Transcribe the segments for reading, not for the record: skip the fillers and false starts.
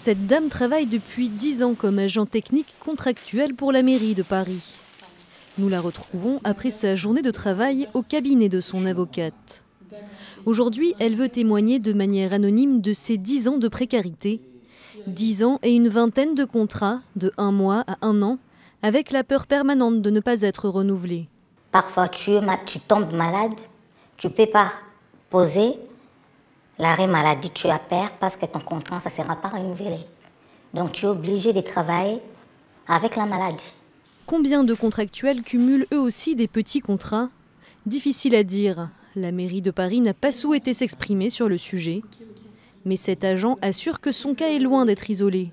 Cette dame travaille depuis 10 ans comme agent technique contractuel pour la mairie de Paris. Nous la retrouvons après sa journée de travail au cabinet de son avocate. Aujourd'hui, elle veut témoigner de manière anonyme de ses 10 ans de précarité. 10 ans et une vingtaine de contrats, de 1 mois à 1 an, avec la peur permanente de ne pas être renouvelée. Parfois, tu tombes malade, tu ne peux pas poser l'arrêt maladie, tu as peur parce que ton contrat, ça ne sera pas renouvelé. Donc, tu es obligé de travailler avec la maladie. Combien de contractuels cumulent eux aussi des petits contrats? Difficile à dire. La mairie de Paris n'a pas souhaité s'exprimer sur le sujet. Mais cet agent assure que son cas est loin d'être isolé.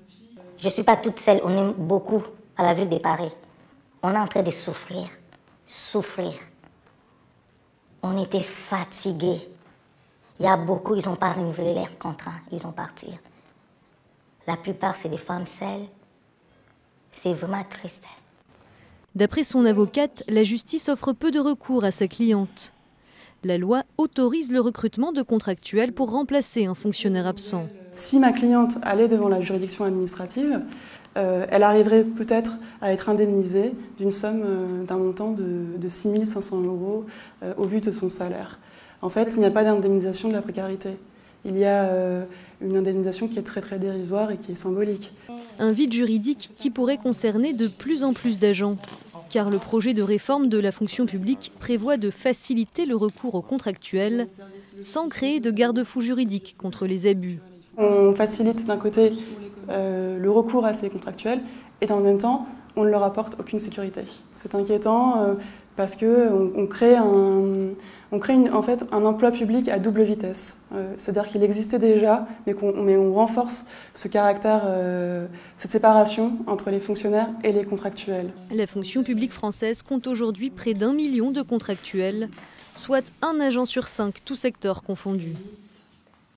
Je ne suis pas toute seule, on est beaucoup à la ville de Paris. On est en train de souffrir. On était fatigués. Il y a beaucoup, ils n'ont pas renouvelé leur contrat, ils ont parti. La plupart, c'est des femmes seules. C'est vraiment triste. D'après son avocate, la justice offre peu de recours à sa cliente. La loi autorise le recrutement de contractuels pour remplacer un fonctionnaire absent. Si ma cliente allait devant la juridiction administrative, elle arriverait peut-être à être indemnisée d'une somme d'un montant de 6 500 € au vu de son salaire. En fait, il n'y a pas d'indemnisation de la précarité. Il y a une indemnisation qui est très très dérisoire et qui est symbolique. Un vide juridique qui pourrait concerner de plus en plus d'agents. Car le projet de réforme de la fonction publique prévoit de faciliter le recours aux contractuels sans créer de garde-fous juridiques contre les abus. On facilite d'un côté le recours à ces contractuels et dans le même temps, on ne leur apporte aucune sécurité. C'est inquiétant parce qu'on crée en fait un emploi public à double vitesse. C'est-à-dire qu'il existait déjà, mais on renforce ce caractère, cette séparation entre les fonctionnaires et les contractuels. La fonction publique française compte aujourd'hui près d'1 million de contractuels, soit un agent sur 5, tous secteurs confondus.